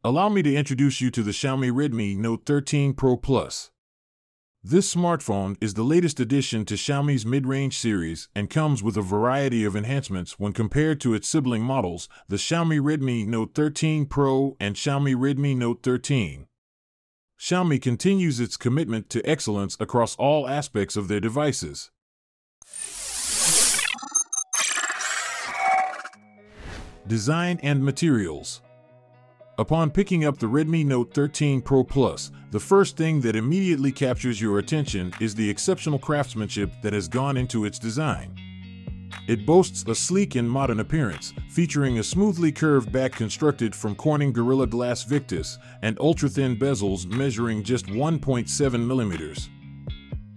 Allow me to introduce you to the Xiaomi Redmi Note 13 Pro Plus. This smartphone is the latest addition to Xiaomi's mid-range series and comes with a variety of enhancements when compared to its sibling models, the Xiaomi Redmi Note 13 Pro and Xiaomi Redmi Note 13. Xiaomi continues its commitment to excellence across all aspects of their devices. Design and materials. Upon picking up the Redmi Note 13 Pro Plus, the first thing that immediately captures your attention is the exceptional craftsmanship that has gone into its design. It boasts a sleek and modern appearance, featuring a smoothly curved back constructed from Corning Gorilla Glass Victus and ultra-thin bezels measuring just 1.7 mm.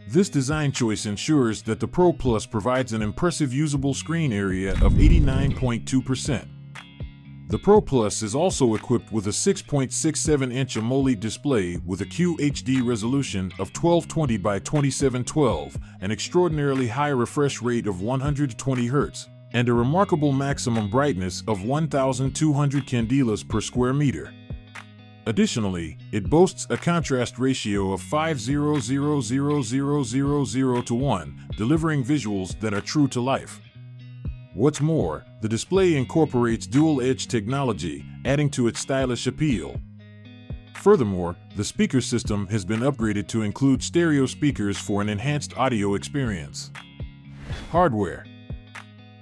This design choice ensures that the Pro Plus provides an impressive usable screen area of 89.2%. The Pro Plus is also equipped with a 6.67-inch AMOLED display with a QHD resolution of 1220 by 2712, an extraordinarily high refresh rate of 120 Hz, and a remarkable maximum brightness of 1,200 candelas per square meter. Additionally, it boasts a contrast ratio of 5:0,0,0,0,0,0 to 1, delivering visuals that are true to life. What's more, the display incorporates dual-edge technology, adding to its stylish appeal. Furthermore, the speaker system has been upgraded to include stereo speakers for an enhanced audio experience. Hardware.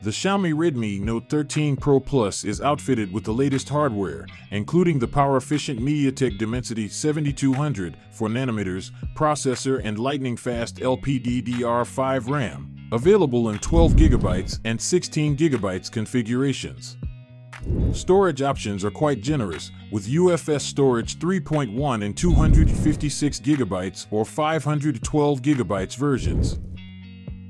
The Xiaomi Redmi Note 13 Pro Plus is outfitted with the latest hardware, including the power-efficient MediaTek Dimensity 7200 4nm processor and lightning-fast LPDDR5 RAM. Available in 12GB and 16GB configurations. Storage options are quite generous, with UFS storage 3.1 and 256GB or 512GB versions.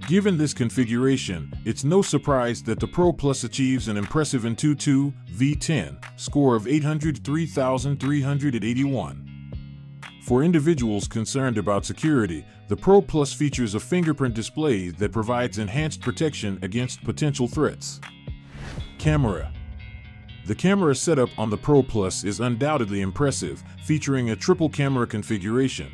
Given this configuration, it's no surprise that the Pro Plus achieves an impressive AnTuTu V10 score of 803,381. For individuals concerned about security, the Pro Plus features a fingerprint display that provides enhanced protection against potential threats. Camera. The camera setup on the Pro Plus is undoubtedly impressive, featuring a triple camera configuration.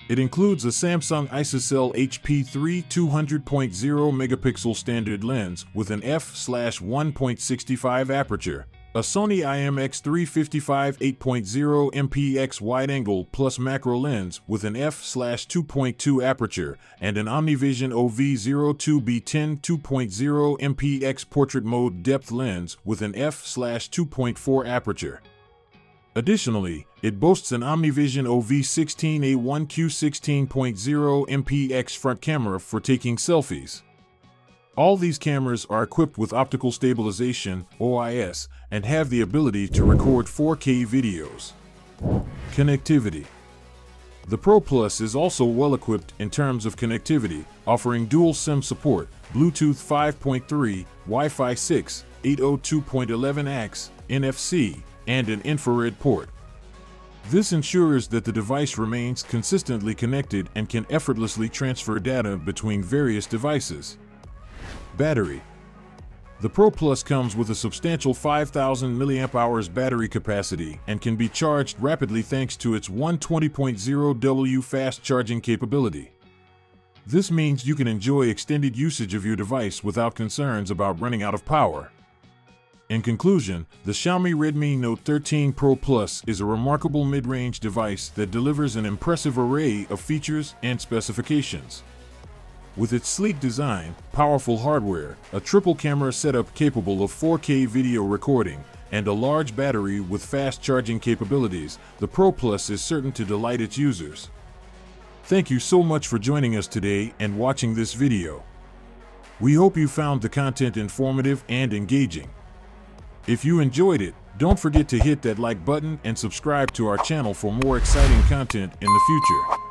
It includes a Samsung ISOCELL HP3 200.0 megapixel standard lens with an f/1.65 aperture, a Sony IMX355 8.0 MPX wide-angle plus macro lens with an f/2.2 aperture, and an OmniVision OV02B10 2.0 MPX portrait mode depth lens with an f/2.4 aperture. Additionally, it boasts an OmniVision OV16A1Q 16.0 MPX front camera for taking selfies. All these cameras are equipped with optical stabilization, OIS, and have the ability to record 4K videos. Connectivity. The Pro Plus is also well equipped in terms of connectivity, offering dual SIM support, Bluetooth 5.3, Wi-Fi 6, 802.11ax, NFC, and an infrared port. This ensures that the device remains consistently connected and can effortlessly transfer data between various devices. Battery. The Pro Plus comes with a substantial 5,000 mAh battery capacity and can be charged rapidly thanks to its 120.0W fast charging capability. This means you can enjoy extended usage of your device without concerns about running out of power. In conclusion, the Xiaomi Redmi Note 13 Pro Plus is a remarkable mid-range device that delivers an impressive array of features and specifications. With its sleek design, powerful hardware, a triple camera setup capable of 4K video recording, and a large battery with fast charging capabilities, the Pro Plus is certain to delight its users. Thank you so much for joining us today and watching this video. We hope you found the content informative and engaging. If you enjoyed it, don't forget to hit that like button and subscribe to our channel for more exciting content in the future.